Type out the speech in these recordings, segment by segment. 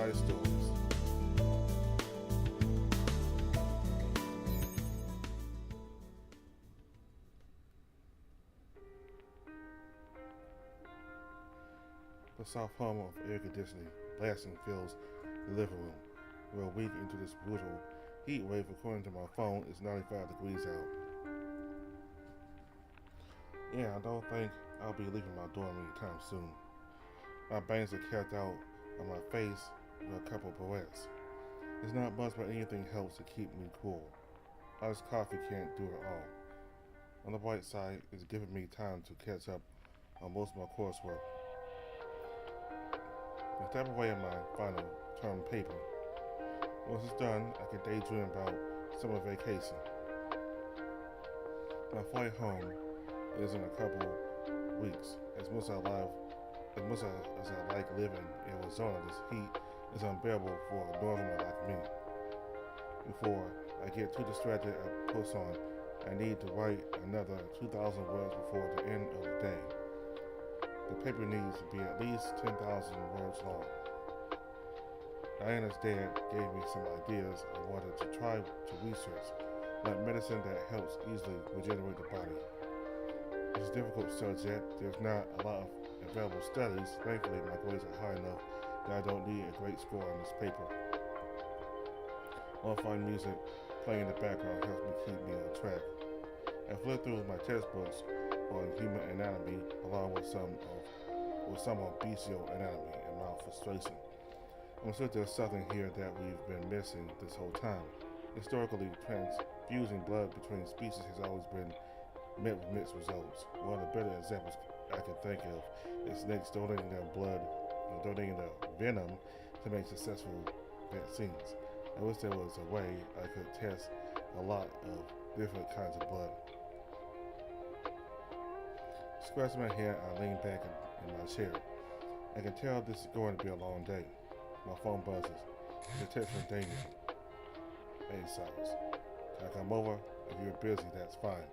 Side Stories. The soft hum of air conditioning blasting fills the living room. We're a week into this brutal heat wave. According to my phone, it's 95 degrees out. Yeah, I don't think I'll be leaving my dorm anytime soon. My bangs are kept out of my face with a couple of barrettes. It's not much, but anything helps to keep me cool. Iced coffee can't do it all. On the bright side, it's giving me time to catch up on most of my coursework. I step away in my final term paper. Once it's done, I can daydream about summer vacation. My flight home is in a couple weeks. As I like living in Arizona, this heat is unbearable for a northerner like me. Before I get too distracted, I post on. I need to write another 2,000 words before the end of the day. The paper needs to be at least 10,000 words long. Diana's dad gave me some ideas I wanted to try to research, like medicine that helps easily regenerate the body. It's a difficult subject. There's not a lot of available studies. Thankfully, my grades are high enough that I don't need a great score on this paper. Lo-fi music playing in the background helps me keep me on track. I flip through my textbooks on human anatomy along with some on bestial anatomy and mild frustration. I'm sure there's something here that we've been missing this whole time. Historically, transfusing blood between species has always been met with mixed results. One of the better examples I can think of is snakes donating their blood or donating their venom to make successful vaccines. I wish there was a way I could test a lot of different kinds of blood. Scratching my head, I lean back in my chair. I can tell this is going to be a long day. My phone buzzes. It's a text from Damien. Hey, Cyrus. Can I come over? If you're busy, that's fine.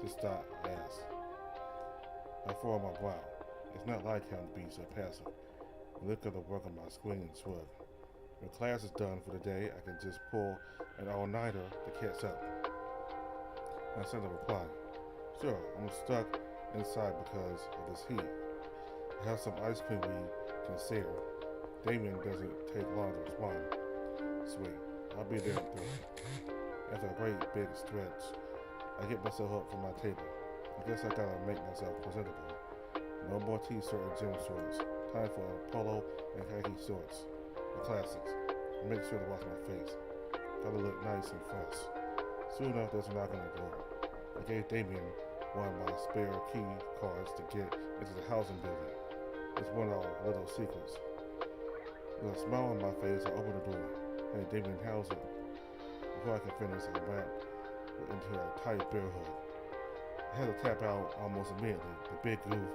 Just stop, I ask. I furrow my brow. It's not like him to be so passive. I look at the work on my screen and shrug. When class is done for the day, I can just pull an all-nighter to catch up. I send a reply. Sure, I'm stuck inside because of this heat. I have some ice cream we can share. Damien doesn't take long to respond. Sweet, I'll be there at 3. After a great big stretch, I get myself up from my table. I guess I gotta make myself presentable. No more t-shirt and gym shorts. Time for a polo and khaki shorts. The classics. I make sure to wash my face. Gotta look nice and fresh. Soon enough, there's a knock on the door. I gave Damien one of my spare key cards to get into the housing building. It's one of our little secrets. With a smile on my face, I open the door. Hey, Damien, how's it? Before I can finish, I wrap into a tight bear hug. I had to tap out almost immediately. The big goof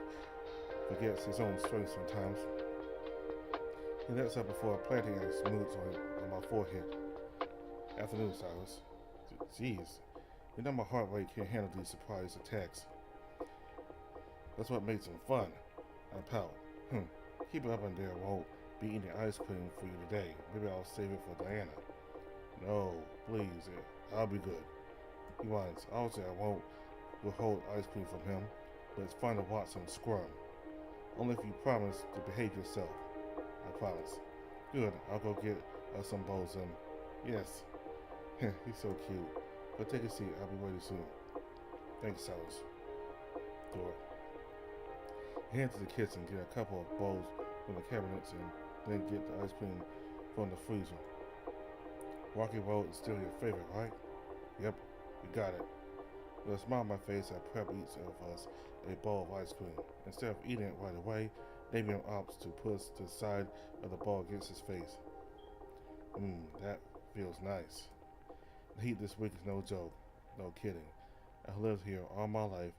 forgets his own strength sometimes. He lets up before planting a smooch on my forehead. Afternoon, Cyrus. Jeez, you know my heart rate can't handle these surprise attacks. That's what makes them fun. I pout. Keep it up in there, won't be eating ice cream for you today. Maybe I'll save it for Diana. No, please, I'll be good. He whines. Obviously, I won't withhold ice cream from him, but it's fun to watch him squirm. Only if you promise to behave yourself. I promise. Good, I'll go get us some bowls and... Yes. He's so cute. But take a seat, I'll be ready soon. Thanks, Cyrus. Door. I head to the kitchen, get a couple of bowls from the cabinets, and then get the ice cream from the freezer. Rocky Road is still your favorite, right? Yep, you got it. With a smile on my face, I prep each of us a bowl of ice cream. Instead of eating it right away, Damien opts to push the side of the bowl against his face. That feels nice. The heat this week is no joke. No kidding. I've lived here all my life,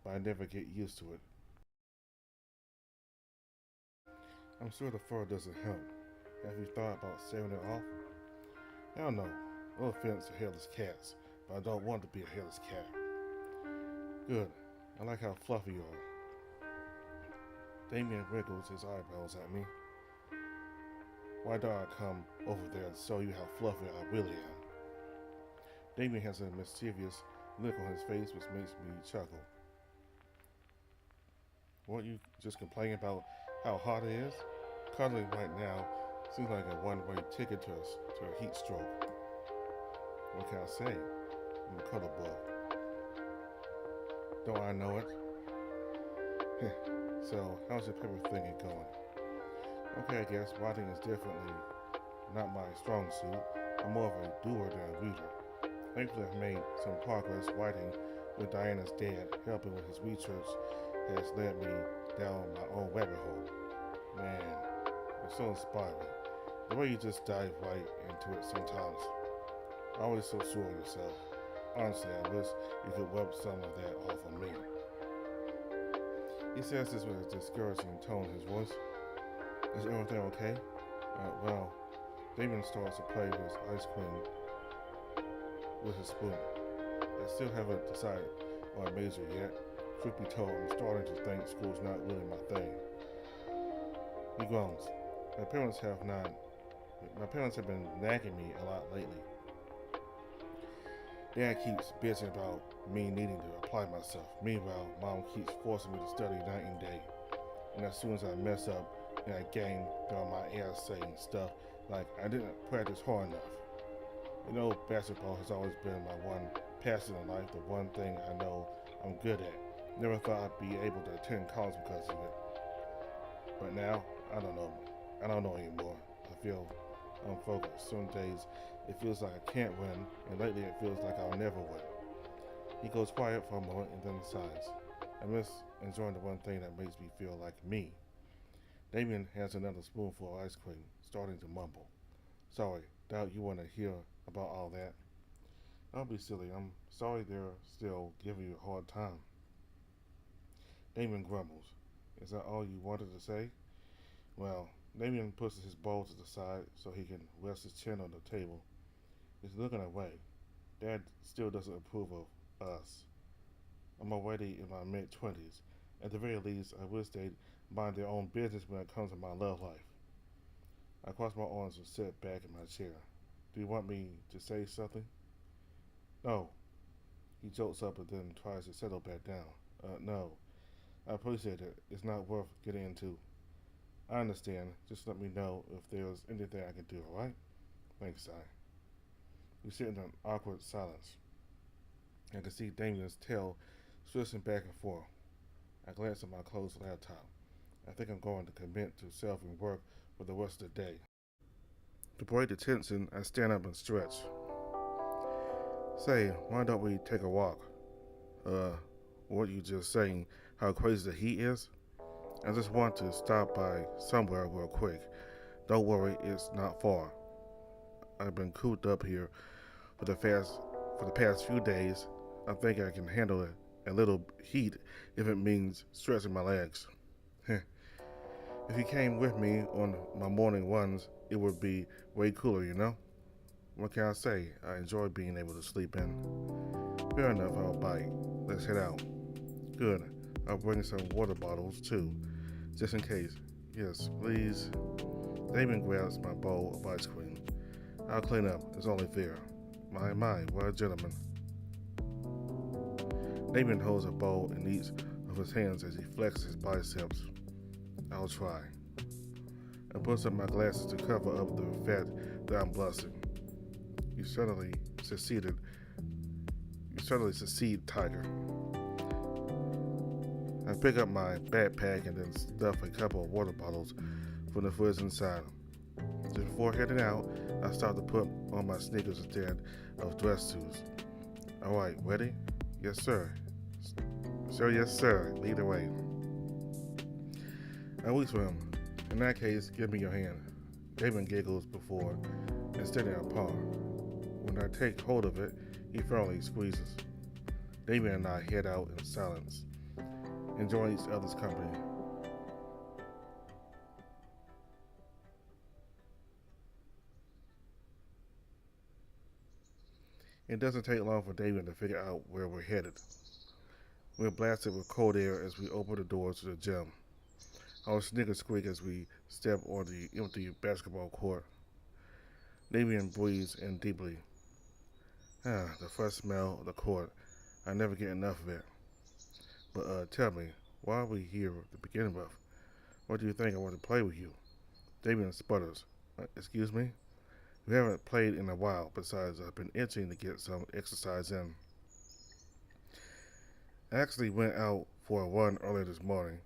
but I never get used to it. I'm sure the fur doesn't help. Have you thought about saving it off? Hell no. No offense to hairless cats, but I don't want to be a hairless cat. Good. I like how fluffy you are. Damien wriggles his eyebrows at me. Why don't I come over there and show you how fluffy I really am? Damien has a mischievous look on his face which makes me chuckle. Weren't you just complaining about how hot it is? Cuddling right now seems like a one-way ticket to a heat stroke. What can I say? I'm a cuddle bug. Don't I know it? So, how's your paper thinking going? Okay, I guess writing is definitely not my strong suit. I'm more of a doer than a reader. Thankfully, I've made some progress writing with Diana's dad. Helping with his research has led me down my own rabbit hole. Man, it's so inspiring. The way you just dive right into it sometimes. Always so sure of yourself. Honestly, I wish you could rub some of that off on me. He says this with a discouraging tone in his voice. Is everything okay? Well, Damien starts to play with his ice cream with his spoon. I still haven't decided on a major yet. Truth be told, I'm starting to think school's not really my thing. He groans. My parents have been nagging me a lot lately. Dad keeps bitching about me needing to apply myself. Meanwhile, Mom keeps forcing me to study night and day. And as soon as I mess up in a game, they're on my ass saying stuff like I didn't practice hard enough. You know, basketball has always been my one passion in life, the one thing I know I'm good at. Never thought I'd be able to attend college because of it. But now, I don't know. I don't know anymore. I feel unfocused. Some days it feels like I can't win, and lately it feels like I'll never win. He goes quiet for a moment and then sighs. I miss enjoying the one thing that makes me feel like me. Damien has another spoonful of ice cream, starting to mumble. Sorry, doubt you want to hear about all that. Don't be silly. I'm sorry they're still giving you a hard time. Damien grumbles. Is that all you wanted to say? Well, Damien pushes his bowl to the side so he can rest his chin on the table. He's looking away. Dad still doesn't approve of us. I'm already in my mid-20s. At the very least, I wish they'd mind their own business when it comes to my love life. I cross my arms and sit back in my chair. Do you want me to say something? No. He jolts up and then tries to settle back down. No. I appreciate it. It's not worth getting into. I understand. Just let me know if there's anything I can do, alright? Thanks, Si. We sit in an awkward silence. I can see Damien's tail swishing back and forth. I glance at my closed laptop. I think I'm going to commit to self and work for the rest of the day. To break the tension, I stand up and stretch. Say, why don't we take a walk? What you just saying, how crazy the heat is? I just want to stop by somewhere real quick. Don't worry, it's not far. I've been cooped up here for the past few days. I think I can handle a little heat if it means stretching my legs. If you came with me on my morning runs, it would be way cooler, you know? What can I say? I enjoy being able to sleep in. Fair enough, I'll bite. Let's head out. Good. I'll bring some water bottles too, just in case. Yes, please. Damien grabs my bowl of ice cream. I'll clean up. It's only fair. My, what a gentleman. Damien holds a bowl in each of his hands as he flexes his biceps. I'll try. I puts up my glasses to cover up the fat that I'm blushing. You certainly succeed, Tiger. I pick up my backpack and then stuff a couple of water bottles from the fridge inside. Just before heading out, I start to put on my sneakers instead of dress shoes. Alright, ready? Yes, sir. Sir, yes, sir. Lead the way. I reach for him. In that case, give me your hand. Damien giggles before extending a paw. When I take hold of it, he firmly squeezes. Damien and I head out in silence, enjoying each other's company. It doesn't take long for Damien to figure out where we're headed. We're blasted with cold air as we open the doors to the gym. Our sneakers squeak as we step on the empty basketball court. Damian breathes in deeply. The fresh smell of the court. I never get enough of it. But tell me, why are we here to begin with? What do you think I want to play with you? Damian sputters. Excuse me? We haven't played in a while. Besides, I've been itching to get some exercise in. I actually went out for a run earlier this morning.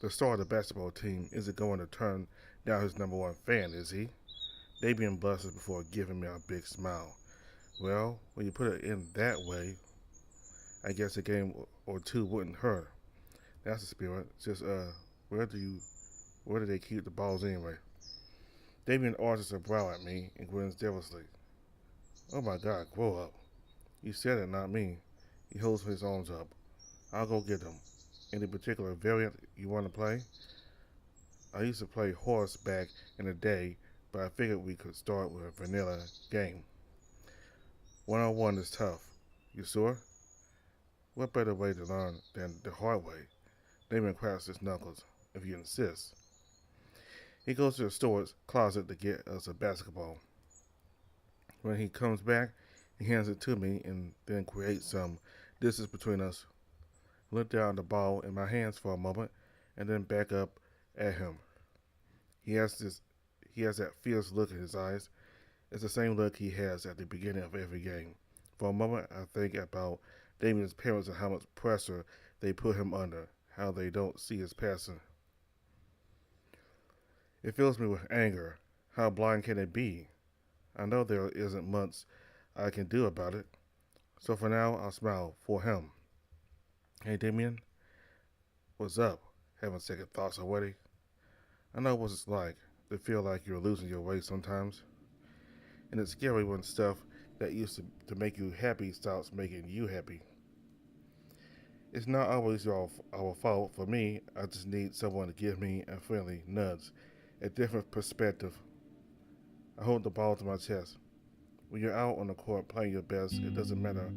The star of the basketball team isn't going to turn down his number one fan, is he? Damian blushes before giving me a big smile. Well, when you put it in that way, I guess a game or two wouldn't hurt. That's the spirit. Just where do they keep the balls anyway? Damian arches a brow at me and grins devilishly. Oh my God, grow up. You said it, not me. He holds his arms up. I'll go get them. Any particular variant you want to play? I used to play horse back in the day, but I figured we could start with a vanilla game. 1-on-1 is tough. You sure? What better way to learn than the hard way? Damian cracks his knuckles, if you insist. He goes to the storage closet to get us a basketball. When he comes back, he hands it to me and then creates some distance between us. I look down at the ball in my hands for a moment and then back up at him. He has that fierce look in his eyes. It's the same look he has at the beginning of every game. For a moment, I think about Damian's parents and how much pressure they put him under, how they don't see his passing. It fills me with anger. How blind can it be? I know there isn't much I can do about it. So for now, I'll smile for him. Hey, Damian, what's up? Having second thoughts already? I know what it's like to feel like you're losing your way sometimes. And it's scary when stuff that used to make you happy stops making you happy. It's not always our fault. For me, I just need someone to give me a friendly nudge, a different perspective. I hold the ball to my chest. When you're out on the court playing your best, it doesn't matter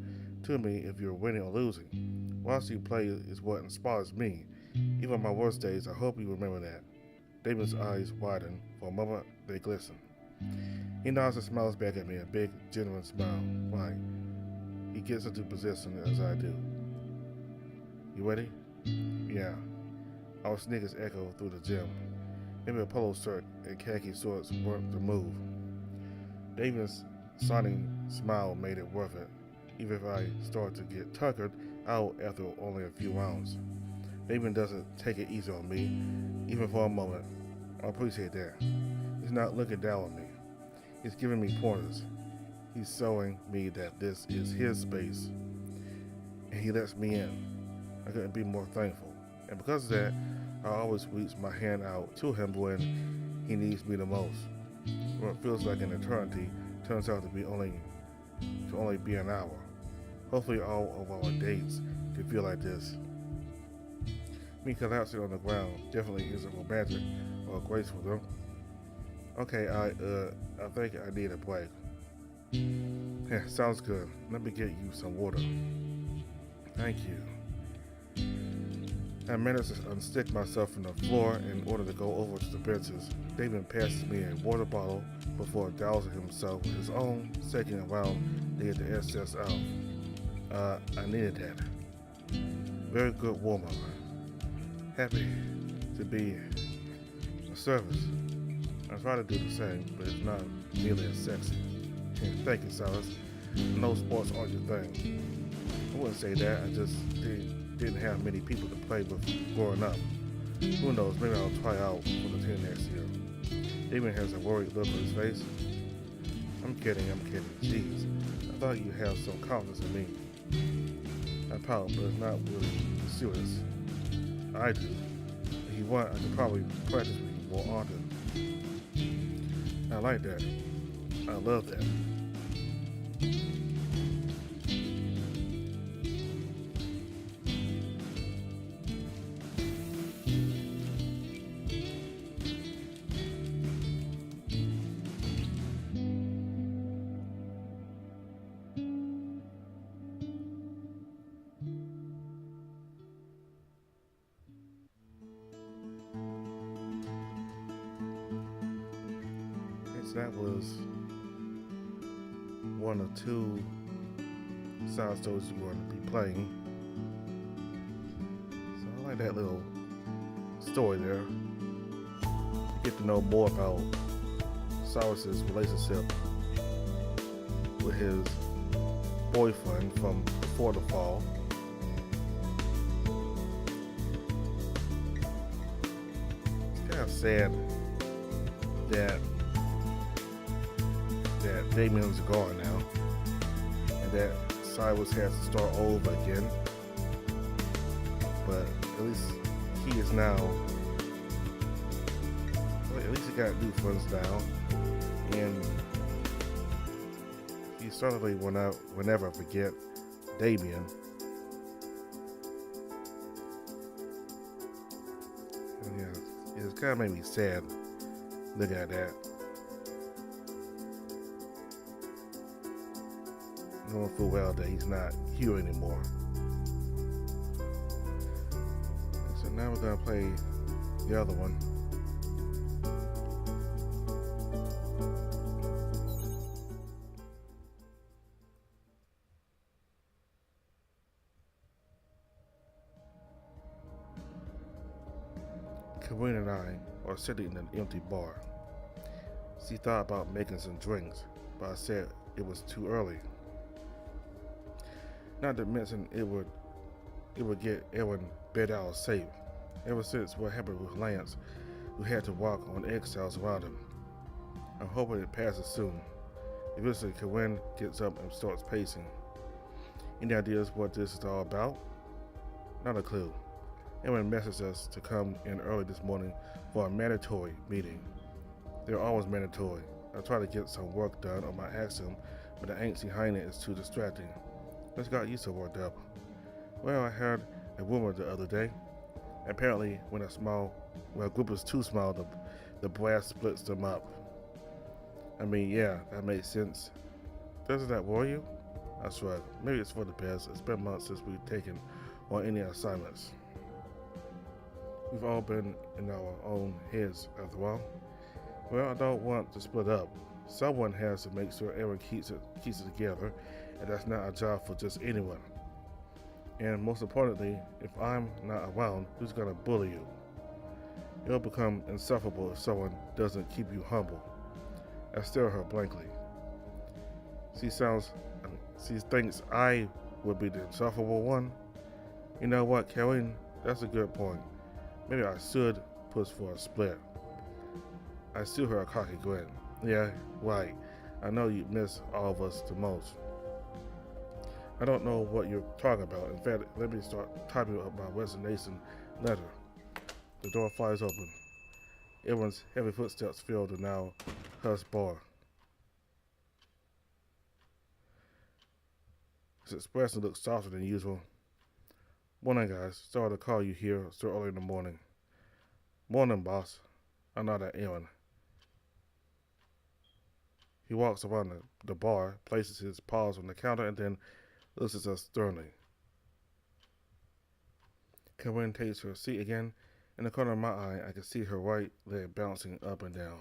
to me if you're winning or losing. Watching you play is what inspires me. Even on my worst days, I hope you remember that. David's eyes widen. For a moment, they glisten. He nods and smiles back at me, a big, genuine smile. Why? He gets into position as I do. You ready? Yeah. Our sneakers echo through the gym. Maybe a polo shirt and khaki shorts weren't the move. David's stunning smile made it worth it, even if I start to get tuckered out after only a few rounds. David doesn't take it easy on me, even for a moment. I appreciate that. He's not looking down on me. He's giving me pointers. He's showing me that this is his space, and he lets me in. I couldn't be more thankful. And because of that, I always reach my hand out to him when he needs me the most. What feels like an eternity turns out to only be an hour. Hopefully all of our dates can feel like this. Me collapsing on the ground definitely isn't romantic or graceful though. Okay, I think I need a break. Yeah, sounds good. Let me get you some water. Thank you. I managed to unstick myself from the floor in order to go over to the benches. David passes me a water bottle before dousing himself with his own, second round to get the excess out. I needed that. Very good warm-up. Happy to be of service. I try to do the same, but it's not nearly as sexy. Thank you, Silas. I know sports aren't your thing. I wouldn't say that. I just didn't have many people to play with growing up. Who knows, maybe I'll try out for the team next year. Damon has a worried look on his face. I'm kidding. Jeez, I thought you'd have some confidence in me. I pout, but it's not really serious. I do. If you want, I could probably practice with you more often. I like that. I love that. that was one or two side stories we're going to be playing. So I like that little story there. To get to know more about Cyrus's relationship with his boyfriend from before the fall. It's kind of sad that Damien's gone now, and that Cyrus has to start over again. But at least he is now. Well, at least he got new friends now, and he certainly will never forget Damien. And yeah, it's kind of made me sad looking at that. Knowing full well that he's not here anymore. So now we're gonna play the other one. Kawin and I are sitting in an empty bar. She thought about making some drinks, but I said it was too early. Not to mention it would get Aaron bed out safe. Ever since what happened with Lance, who had to walk on eggshells around him. I'm hoping it passes soon. Eventually, Kawin gets up and starts pacing. Any ideas what this is all about? Not a clue. Aaron messaged us to come in early this morning for a mandatory meeting. They're always mandatory. I try to get some work done on my axiom, but the angst behind it is too distracting. Just got used to worked up. Well, I heard a rumor the other day. Apparently, when a group is too small, the brass splits them up. I mean, yeah, that makes sense. Doesn't that worry you? I shrugged. Maybe it's for the best. It's been months since we've taken on any assignments. We've all been in our own heads after all. Well, I don't want to split up. Someone has to make sure Aaron keeps it together, and that's not a job for just anyone. And most importantly, if I'm not around, who's gonna bully you? It'll become insufferable if someone doesn't keep you humble. I stare at her blankly. She thinks I would be the insufferable one. You know what, Karen? That's a good point. Maybe I should push for a split. I still her a cocky grin. Yeah, right. I know you miss all of us the most. I don't know what you're talking about. In fact, let me start typing up my resignation letter. The door flies open. Everyone's heavy footsteps fill the now hushed bar. His expression looks softer than usual. Morning, guys. Sorry to call you here so early in the morning. Morning, boss. I nod at Aaron. He walks around the bar, places his paws on the counter, and then looks at us sternly. Karen takes her seat again. In the corner of my eye, I can see her right leg bouncing up and down.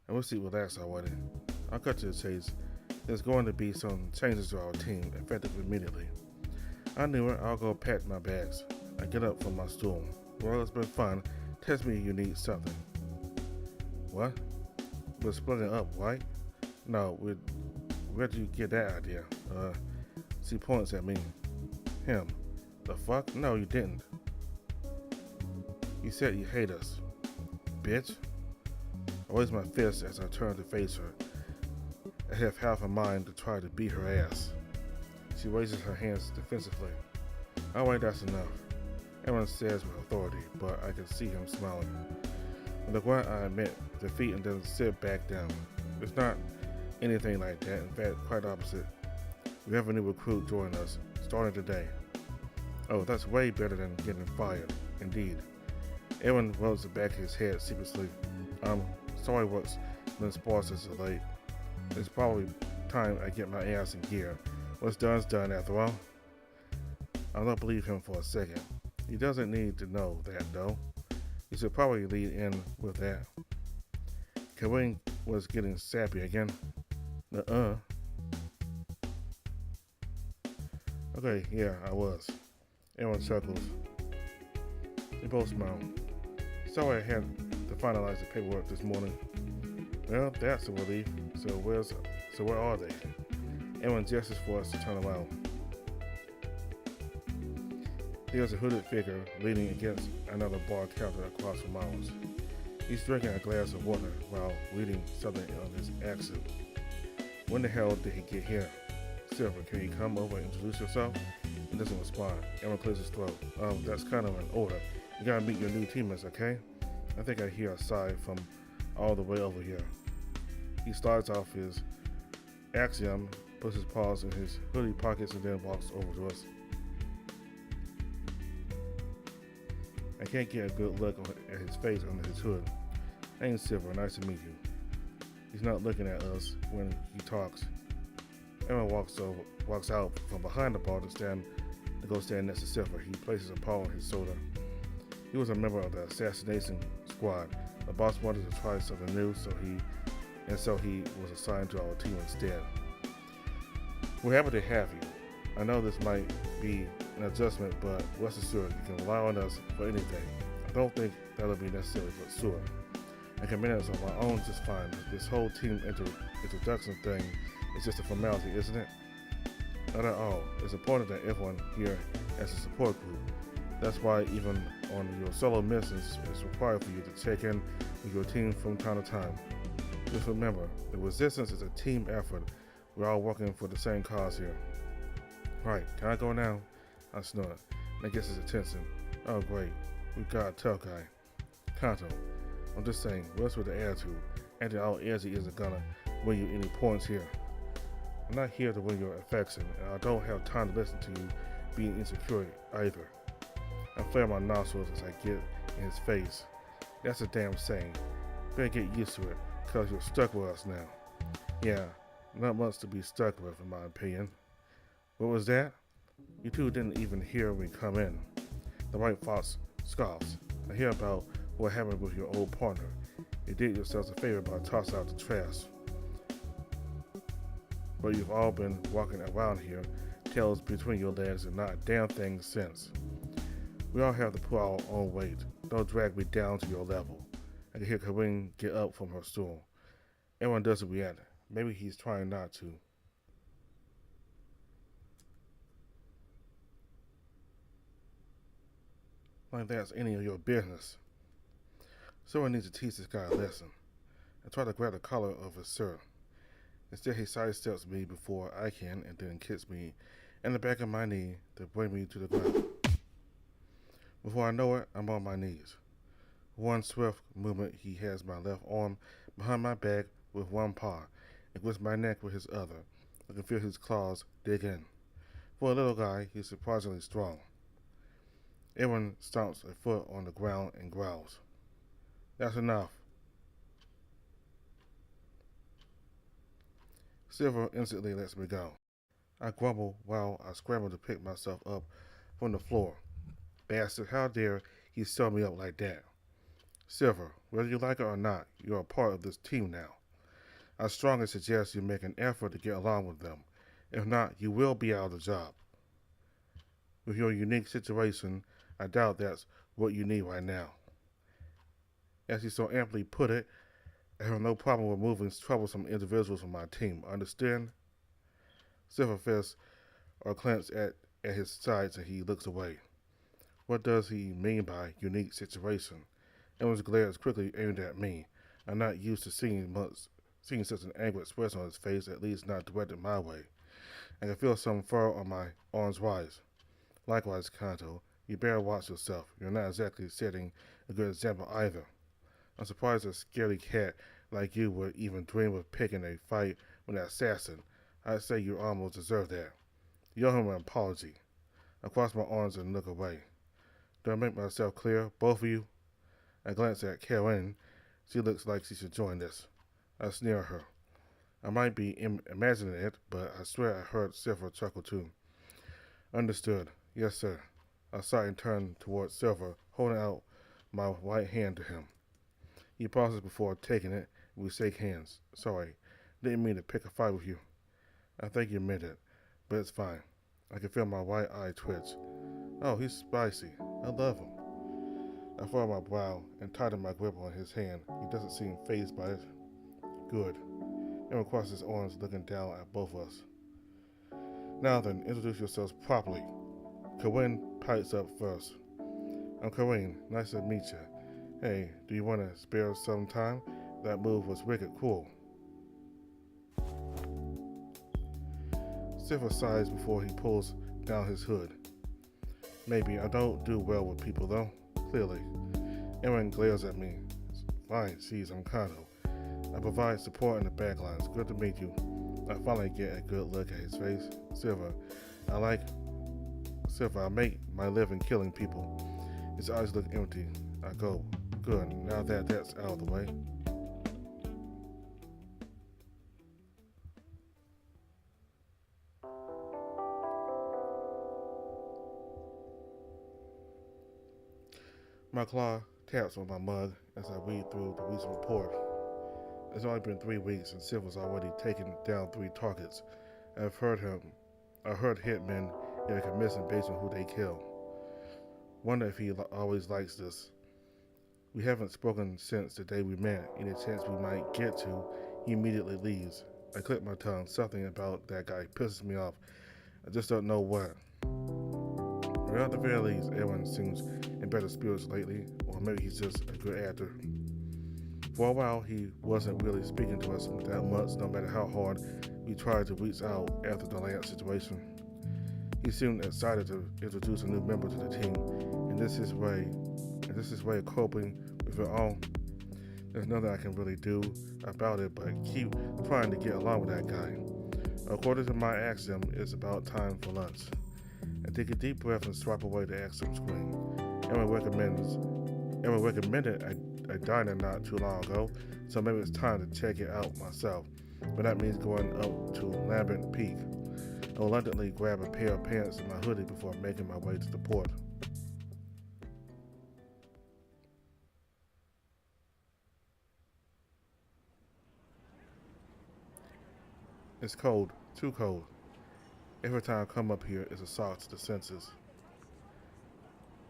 I wish she'd relax already. I'll cut to the chase. There's going to be some changes to our team, effective immediately. I knew it. I'll go pack my bags. I get up from my stool. Well, it's been fun. Tell me you need something. What? We're splitting up, right? No, where'd you get that idea? She points at me. Him. The fuck? No, you didn't. You said you hate us. Bitch. I raise my fist as I turn to face her. I have half a mind to try to beat her ass. She raises her hands defensively. Alright, that's enough. Aaron says with authority, but I can see him smiling. With a grunt, I admit defeat and then sit back down. It's not anything like that. In fact, quite opposite. We have a new recruit join us, starting today. Oh, that's way better than getting fired. Indeed. Aaron rubs the back of his head sheepishly. Sorry works when Sparks is late. It's probably time I get my ass in gear. What's done's done after all. I don't believe him for a second. He doesn't need to know that though. He should probably lead in with that. Karen Was getting sappy again. Uh-uh. Okay, yeah, I was. Everyone chuckles. They both smile. Sorry I had to finalize the paperwork this morning. Well, that's a relief. So where are they? Everyone gestures for us to turn around. There's a hooded figure leaning against another bar counter across from ours. He's drinking a glass of water while reading something on his accent. When the hell did he get here? Silver, can you come over and introduce yourself? He doesn't respond. Everyone clears his throat. That's kind of an order. You gotta meet your new teammates, okay? I think I hear a sigh from all the way over here. He starts off his axiom, puts his paws in his hoodie pockets, and then walks over to us. I can't get a good look at his face under his hood. Hey, Silver, nice to meet you. He's not looking at us when he talks. Everyone walks out from behind the bar to go stand next to Silver. He places a paw on his shoulder. He was a member of the assassination squad. The boss wanted to try something new, so he was assigned to our team instead. We're happy to have you. I know this might be an adjustment, but rest assured you can rely on us for anything. I don't think that'll be necessary, but sure. I can manage on my own just fine. This whole team introduction thing is just a formality, isn't it? Not at all. It's important that everyone here has a support group. That's why even on your solo missions, it's required for you to check in with your team from time to time. Just remember, the resistance is a team effort. We're all working for the same cause here. Right, can I go now? I snort. That gets his attention. Oh great, we got a tough guy. Kanto, I'm just saying, what's with the attitude? Acting all edgy isn't gonna win you any points here. I'm not here to win your affection, and I don't have time to listen to you being insecure either. I flare my nostrils as I get in his face. That's a damn saying. Better get used to it, cause you're stuck with us now. Yeah, not much to be stuck with in my opinion. What was that? You two didn't even hear me come in. The White Fox scoffs. I hear about what happened with your old partner. You did yourselves a favor by tossing out the trash. But you've all been walking around here, tails between your legs, and not a damn thing since. We all have to pull our own weight. Don't drag me down to your level. I can hear Karin get up from her stool. Everyone doesn't react. Maybe he's trying not to. Like that's any of your business. Someone needs to teach this guy a lesson. I try to grab the collar of his shirt. Instead, he sidesteps me before I can and then kicks me in the back of my knee to bring me to the ground. Before I know it, I'm on my knees. One swift movement, he has my left arm behind my back with one paw and grips my neck with his other. I can feel his claws dig in. For a little guy, he's surprisingly strong. Everyone stomps a foot on the ground and growls. That's enough. Silver instantly lets me go. I grumble while I scramble to pick myself up from the floor. Bastard, how dare he sell me up like that? Silver, whether you like it or not, you're a part of this team now. I strongly suggest you make an effort to get along with them. If not, you will be out of the job. With your unique situation, I doubt that's what you need right now. As you so amply put it, I have no problem removing troublesome individuals from my team. Understand? Silver fists are clenched at his sides and he looks away. What does he mean by unique situation? Everyone's glare is quickly aimed at me. I'm not used to seeing such an angry expression on his face, at least not directed my way. I can feel some fur on my arms rise. Likewise, Kanto, you better watch yourself. You're not exactly setting a good example either. I'm surprised a scaredy cat like you would even dream of picking a fight with an assassin. I'd say you almost deserve that. You owe him an apology. I cross my arms and look away. Do I make myself clear, both of you? I glance at Karin. She looks like she should join this. I sneer at her. I might be imagining it, but I swear I heard Silver chuckle too. Understood. Yes, sir. I sigh and turn towards Silver, holding out my right hand to him. He pauses before taking it, We shake hands. Sorry, didn't mean to pick a fight with you. I think you meant it, but it's fine. I can feel my right eye twitch. Oh, he's spicy. I love him. I furrow my brow and tighten my grip on his hand. He doesn't seem fazed by it. Good. Aaron crosses his arms, looking down at both of us. Now then, introduce yourselves properly. Corinne pipes up first. I'm Corinne. Nice to meet you. Hey, do you want to spare some time? That move was wicked cool. Silver sighs before he pulls down his hood. Maybe. I don't do well with people, though. Clearly. Aaron glares at me. Fine, sees I'm Kano. I provide support in the backlines. Good to meet you. I finally get a good look at his face. Silver, I make my living killing people. His eyes look empty. I go, good, now that that's out of the way. My claw taps on my mug as I read through the recent report. It's only been 3 weeks and Silver's already taken down 3 targets. I heard hitmen get a commission based on who they kill. Wonder if he always likes this. We haven't spoken since the day we met. Any chance we might get to, he immediately leaves. I click my tongue. Something about that guy pisses me off. I just don't know what. Well, at the very least, everyone seems in better spirits lately, or maybe he's just a good actor. For a while, he wasn't really speaking to us that much, no matter how hard we tried to reach out after the Lance situation. He seemed excited to introduce a new member to the team, and this is his way of coping with it all. There's nothing I can really do about it, but keep trying to get along with that guy. According to my axiom, it's about time for lunch. I take a deep breath and swipe away the axiom screen. Aaron recommended a diner not too long ago, so maybe it's time to check it out myself. But that means going up to Lambert Peak. I reluctantly grab a pair of pants and my hoodie before making my way to the port. It's cold, too cold. Every time I come up here, it's a shock to the senses.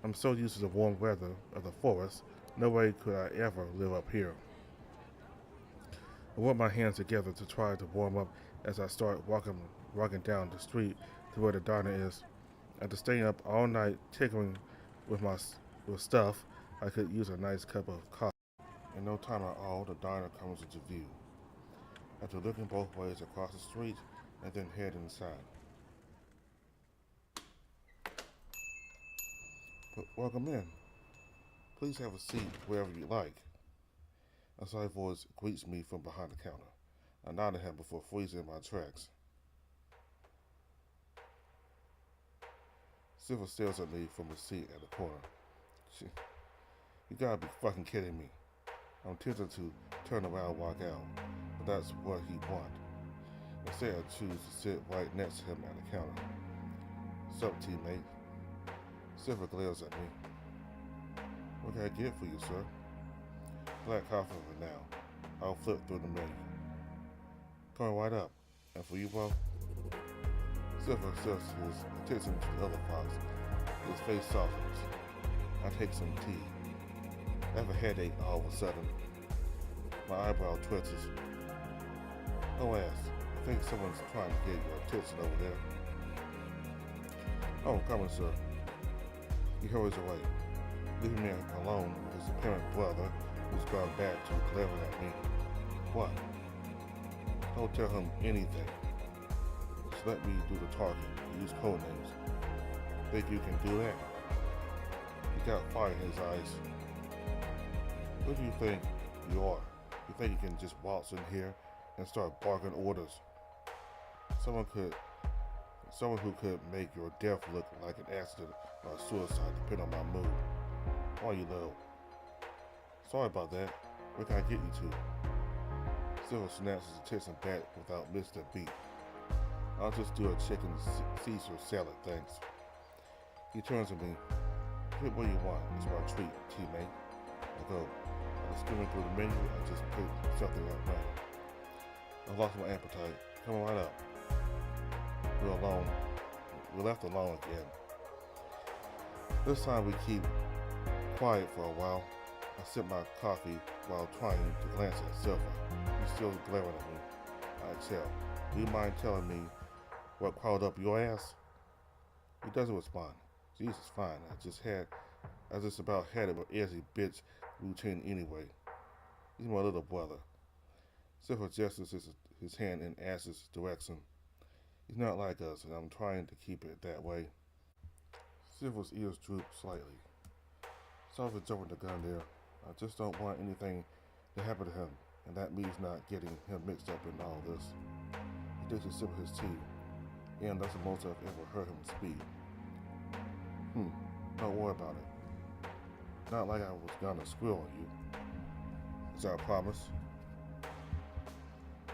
I'm so used to the warm weather of the forest, no way could I ever live up here. I rub my hands together to try to warm up as I start walking down the street to where the diner is. After staying up all night tinkering with stuff, I could use a nice cup of coffee. In no time at all, the diner comes into view. After looking both ways across the street and then head inside. But welcome in. Please have a seat wherever you like. A soft voice greets me from behind the counter. I nod at him before freezing my tracks. Silver stares at me from a seat at the corner. You gotta be fucking kidding me. I'm tempted to turn around and walk out, but that's what he wants. Instead, I choose to sit right next to him at the counter. Sup, teammate? Silver glares at me. What can I get for you, sir? Black coffee for now. I'll flip through the menu. Coming right up. And for you, bro? Silver shifts his attention to the other fox. His face softens. I take some tea. I have a headache all of a sudden. My eyebrow twitches. No ass. I think someone's trying to get your attention over there. Oh, come on, sir. He hurries away, leaving me alone with his apparent brother, who's gone back to glaring at me. What? Don't tell him anything. Just let me do the talking. Use code names. Think you can do that? He got fire in his eyes. Who do you think you are? You think you can just waltz in here and start barking orders? Someone who could make your death look like an accident or suicide, depending on my mood. Why you little? Sorry about that. Where can I get you to? Silver snaps his attention back without missing a beat. I'll just do a chicken Caesar salad, thanks. He turns to me. Get what you want. It's my treat, teammate. I go. I was skimming through the menu. I just picked something up random. I lost my appetite. Come right up. We're alone. We're left alone again. This time we keep quiet for a while. I sip my coffee while trying to glance at Silver. He's still glaring at me. I exhale. Do you mind telling me what crawled up your ass? He doesn't respond. Jesus, fine. I just about had it with Ezzy bitch routine anyway. He's my little brother. Silver gestures his hand in Ash's direction. He's not like us, and I'm trying to keep it that way. Silver's ears droop slightly. Sorry for jumping the gun there. I just don't want anything to happen to him, and that means not getting him mixed up in all this. He takes a sip of his tea, and that's the most I've ever heard him speak. Don't worry about it. Not like I was gonna squeal on you. Is that a promise?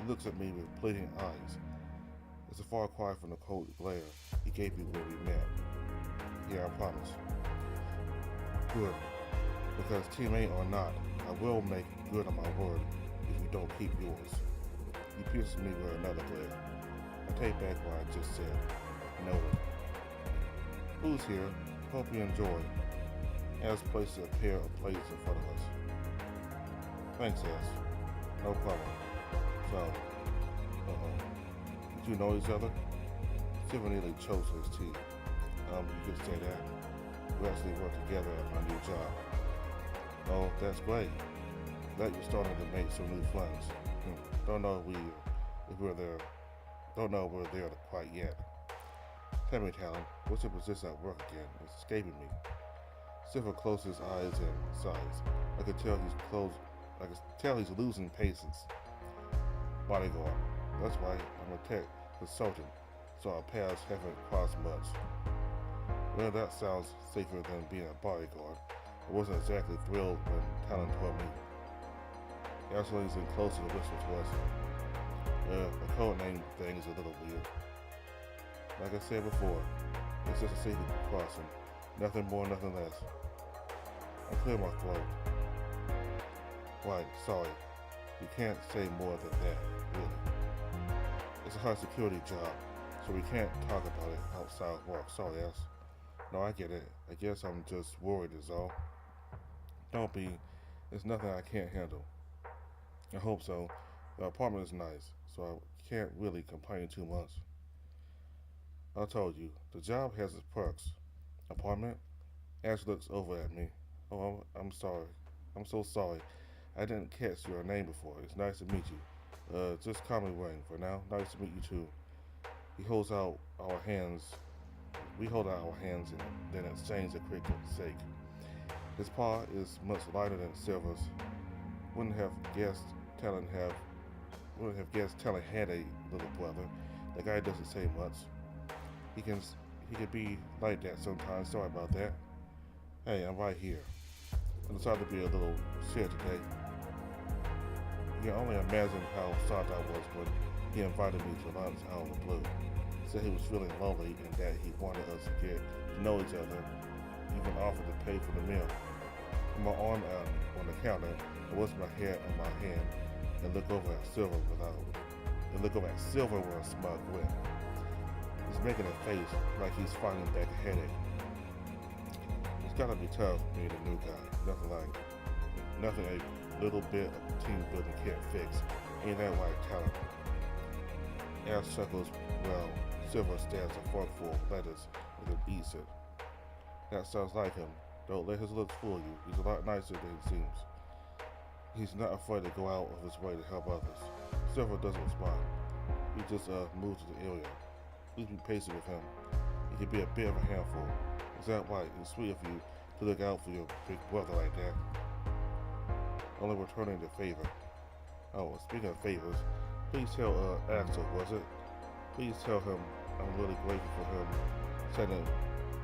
He looks at me with pleading eyes. It's a far cry from the cold glare he gave me when we met. Yeah, I promise. Good. Because teammate or not, I will make good on my word if you don't keep yours. He pierces me with another glare. I take back what I just said. Noted. Food's here. Hope you enjoy. As places a pair of plates in front of us. Thanks, Ash. No problem. So, did you know each other? Silver nearly chokes his tea. You could say that. We actually work together at my new job. Oh, that's great. Glad you're starting to make some new friends. Don't know if we're there. Don't know if we're there quite yet. Tell me, Talon, what's your position at work again? It's escaping me. Silver closes his eyes and sighs. I could tell he's losing patience. Bodyguard. That's right. I'm a tech consultant, so our paths haven't crossed much. Well, that sounds safer than being a bodyguard. I wasn't exactly thrilled when Talon told me. Gasolines in closer to whisper to us. The code name thing is a little weird. Like I said before, it's just a safety precaution. Nothing more, nothing less. I clear my throat. Right, sorry. You can't say more than that, really. It's a high security job, so we can't talk about it outside work. Sorry, Ash. No, I get it. I guess I'm just worried is all. Don't be. It's nothing I can't handle. I hope so. The apartment is nice, so I can't really complain too much. I told you, the job has its perks. Apartment? Ash looks over at me. Oh, I'm sorry. I'm so sorry. I didn't catch your name before. It's nice to meet you. Just call me Wayne for now. Nice to meet you too. He holds out our hands. We hold out our hands and then exchange a quick shake. His paw is much lighter than Silver's. Wouldn't have guessed Talon had a little brother. The guy doesn't say much. He can be like that sometimes. Sorry about that. Hey, I'm right here. I decided to be a little shared today. You can only imagine how shocked I was when he invited me to lunch out of the blue. Said he was feeling lonely and that he wanted us to get to know each other. Even offered to pay for the meal. With my arm out on the counter, I rest my head on my hand and look over at Silver with a smug grin. He's making a face like he's fighting back a headache. It's gotta be tough being a new guy. Nothing a little bit of team building can't fix. Ain't that right, Talon? Ash chuckles. Well, Silver stabs a forkful of lettuce and then eats it. That sounds like him. Don't let his looks fool you. He's a lot nicer than he seems. He's not afraid to go out of his way to help others. Silver doesn't respond. He just moves to the area. Please be patient with him. He can be a bit of a handful. Is that right? It's sweet of you to look out for your big brother like that. Only returning the favor. Oh, speaking of favors, please tell Axel, was it? Please tell him I'm really grateful for him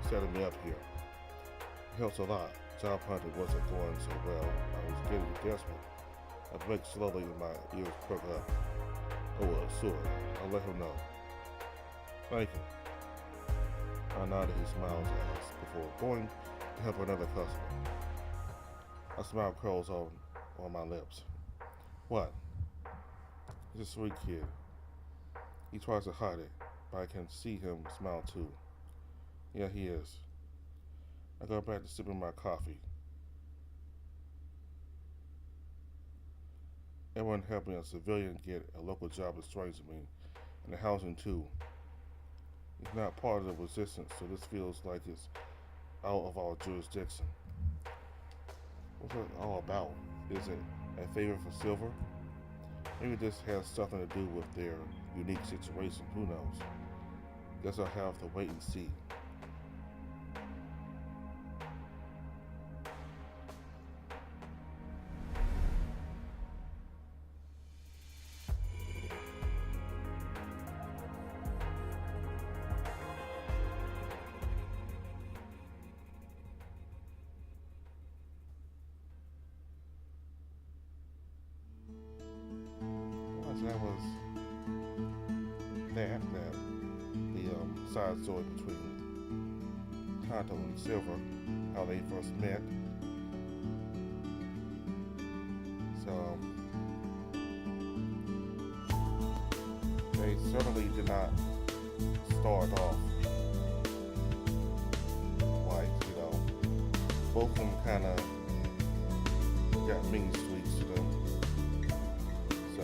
setting me up here. It helps a lot. Job hunting wasn't going so well. I was getting desperate. I blink slowly and my ears perk up. Oh, sure. I'll let him know. Thank you. I nodded. He smiles at us before going to help another customer. A smile curls on my lips. What? He's a sweet kid. He tries to hide it, but I can see him smile too. Yeah, he is. I go back to sipping my coffee. Everyone helping a civilian get a local job is strange to me, and the housing too. He's not part of the resistance, so this feels like it's out of our jurisdiction. What's it all about? Is it a favor for Silver? Maybe this has something to do with their unique situation. Who knows? Guess I'll have to wait and see. Well, that was that the side story between Tonto and Silver, how they first met. So they certainly did not start off like, both of them kind of got mean streaks to them. So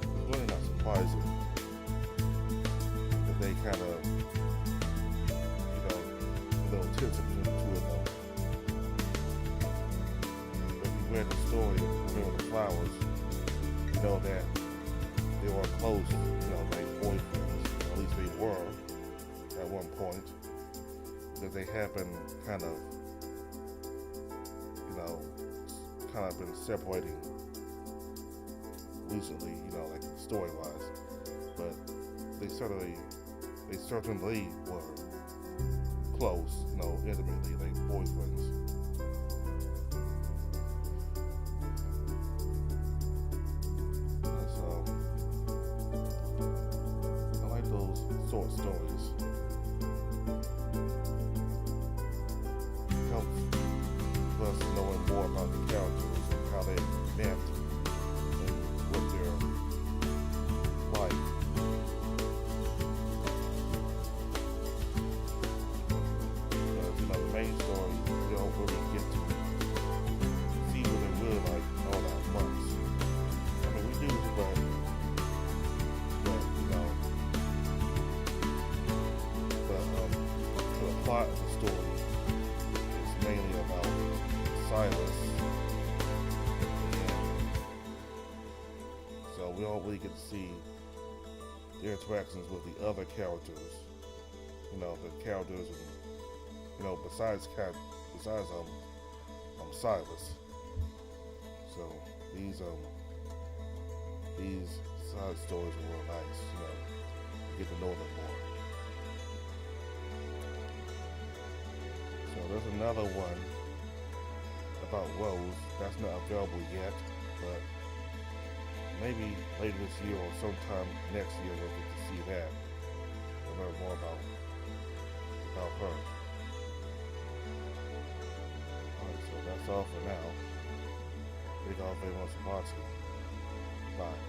it's really not surprising that they kind of, a little tips between the two of them. But if you read the story of Women with the Flowers, you know that they were close, like boyfriends. At least they were at one point. Because they have been kind of been separating recently, like story-wise. But they certainly were close, intimately, like boyfriends. And so I like those short stories. It helps us knowing more about the characters and how they met and what they're like. Because, the main story, we don't really get to see what they're really like all that much. I mean, we do, but the plot of the story is mainly about Silas. So we don't really get to see their interactions with the other characters. The characters, besides Silas. So these side stories are real nice. You get to know them more. So there's another one about Rose that's not available yet, but maybe later this year or sometime next year we'll get to see that. We'll learn more about her. Alright, so that's all for now. Thank you all very much for watching. Bye.